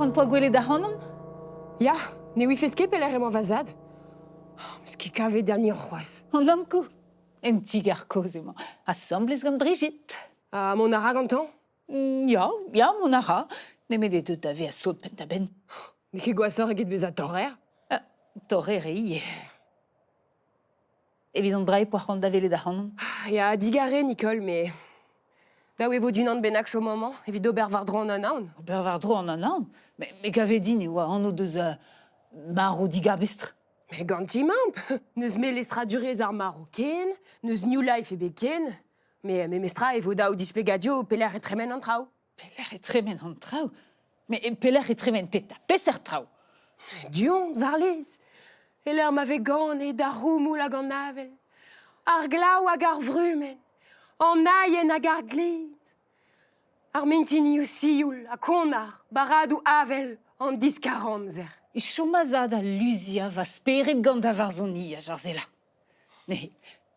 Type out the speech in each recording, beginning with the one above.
C'hoant poa gwele da c'hanon? Ya, ne ouifes ket pelec'h emañ vazad. Eus ket kavet dernier c'hoaz. An amko. En tigar koz emañ. Assemblez gant Brigitte. Mon ara gantañ? Ya, mon ara. Nemet e deut ave a saut pentaben. Ne ket gwasoc'h eget beus a torrer? Torrer e ie. Evit an dra poa c'hoant da vele da c'hanon? Ya, digare, Nicole, mais... Daou e vo d'un an bennak chom amañ, evit ober war dro an anaon. Ober war dro an anaon. Me gavet din e oa anno deus mar o digabestr. Mais ganti mamp. Neus me lestra durez ar mar o ken, neus New Life e bet ken. Me mestra e vo daou dispegadio pelec'h e tremen an traoù. Pelec'h e tremen an traoù. Me pelec'h e tremen pet a peser traoù. Dion, varlez. E l'er ma vegan e da roumoul hag an avel. Ar glaou hag ar vrumen. An aien hag ar gled. Ar mentini o sioul, a konar, baradou avel, an diskaramzer. E chomazad a luzia va speret gant da varzoni a jarzela. Ne,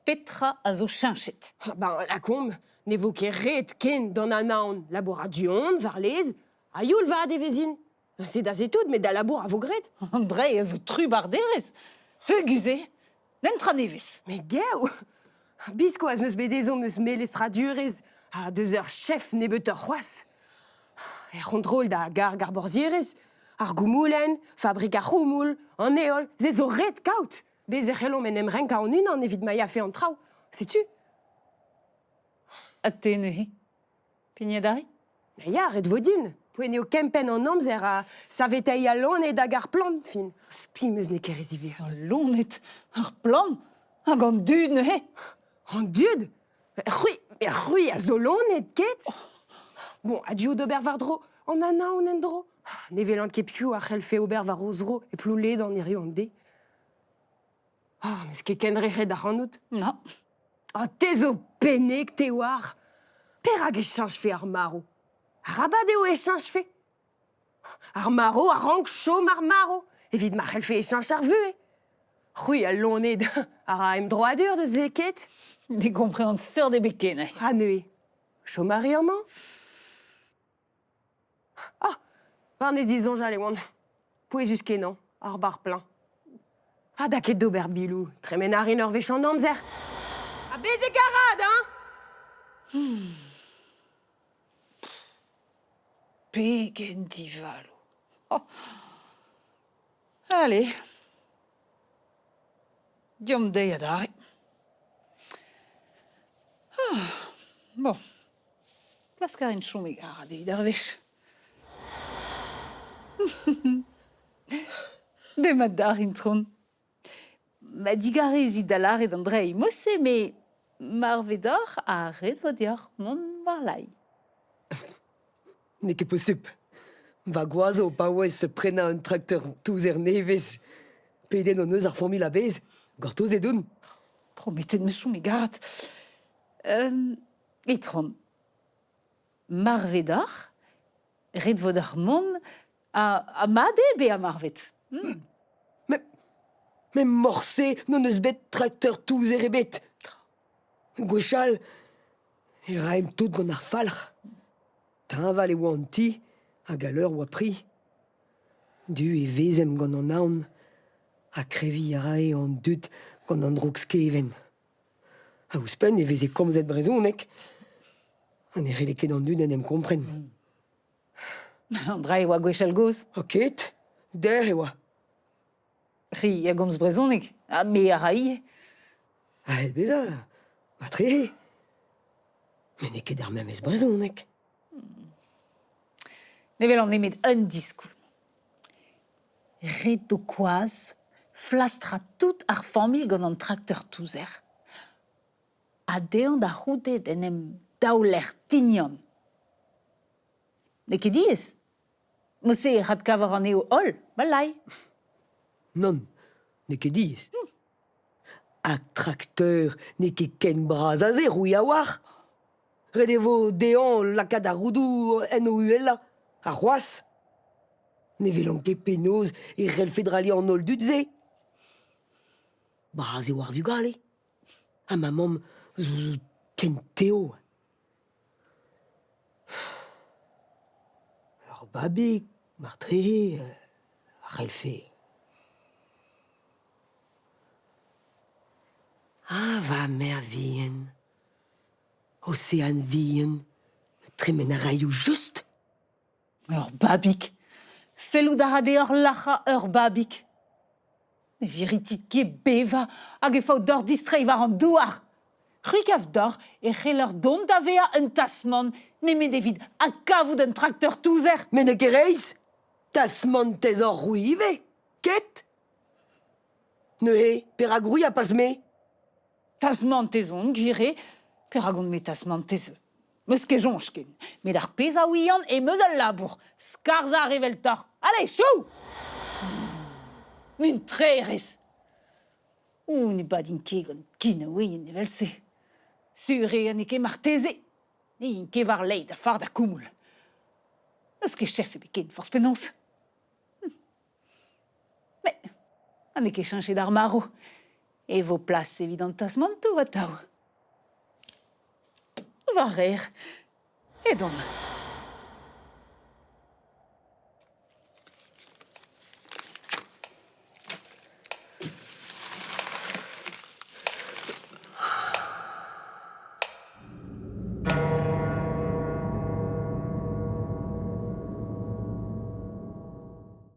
petra a zo chinchet. La komb, ne vo ket ret ken d'an anaon labour a Dion, varlez, a youl va a devezin. Se da zetout, met da labour a vo gret. Andre a zo tru barderez. Guze, n'entra nevez. Me geu, biskoaz meus bedezo meus melestra durez, a deus ur chef ne beut ur c'hoaz. E c'hontrol da gar borzierez, ar goumoulen, fabrik ar c'houmoul, an eol, ze zo ret kaout. Bez e c'hellon men em renk an unan evit ma ya fe an traoù, setu? A te neuhe. Pignedari? Ya, ret vodin. Poen eo kempen an amzer a savetei a lonet hag ar plan, fin. Spi meus ne ket reziviert. An lonet, ar plan, hag an dud neuhe. An dud? Rui a zo lonet ket? Bon, adio d'ober war dro, an anaon en dro. Ne velant ket piou a c'hellfe ober war ozro e plouled an iri an de. Meus ket ken rec'het ar c'hanout? Non. Te zo pennek te war. Per hag echange fe ar maro. Arabat eo echange fe. Ar maro a rank chom ar maro. Evit ma c'hellfe echange ar vue. Rui a lonet ar a em droadur deus leket. Ne komprehant seur de beken. Ha neue. Chom a reomant? Varnez dizon jale oan. Pouez eus kenan, ar bar plein. Da ket d'ober bilou, tremen ar ur vech an amzer. A beze garad, hein? Pegen divalo. Allez. Diom deiz adare. Bon. Plaskar en chom e garad evit ar vech. Demat dar intron. Ma digarez i dalaret an dre mosse, me mar vedor a red vodior mon warlai. Ne ket possup. Va gwazo pa ouez se prena un trakteur touzer nevez. Peden an eus ar formil a bez. Gortoz edoun. Prometet me chom e garad. Etron. Mar vedor, red vodior mon a made be a marvet. Me morse non eus bet trakteur touzer e bet. Gwechal, e raem tout gant ar falc'h. Tañval e oa an ti, hag a l'eur oa pri. Du e vezem gant an aon, a krevi a rae an dud gant an droug skeven. A ouspenn e veze komzet brezonek. An e rele ket an dud en em kompren. An dra e oa gwechal goz. Ket, der e oa. Ri a gomz brezonek, me a raie. El beza, a tre. Men ne ket ar memez brezonek. Ne vel an nemet un diskoul. Ret o koaz, flastra tout ar famil gant an trakteur touzer. A deon da c'houdet en em daouler tignon. Ne ket diez? Mosse e rat kavar an eo hol, balai. Non, ne ket diez. Hag trakteur ne ket ken braz a ze rouy a war. Ret e vo deon lakad a roudou en o uella. A c'hoaz. Nevelanke penoz e relfedrali an ol dudze. Braz e war vugale. Ha ma mamm zo ken teo. Ur babig, mar trehe, relfe. Ah, va mer vien. Océan vien. Tremen a raioù just. Ur babik. Fellout a rade ur lacha ur babik. Ne viritit ket beva hag e faot d'or distreiñ war an douar. C'hwikav d'or e c'hell ur dont da vea un tasman nemet evit a kavout un trakteur touzer. Men e kereiz, tasman tez ur rouive, ket? Neuhe, per a grouiñ a pas me. Tasman tezon gwire per agont met tasman tezeu. Meus ket jonch ken, met ar pez a ouian e meus al labour. Skarza a revel tor. Allez, chou! Mun trerez! Ou ne badin ket gant kin a ouien evel se. Sure an e ket marteze. Ne in ket war leid a fard a koumoul. Eus ket chef ebe ken forz penons. Me, an e ket chanchet d'ar maro. E vo plas evident tasman tou va tao. Va rer. Et donc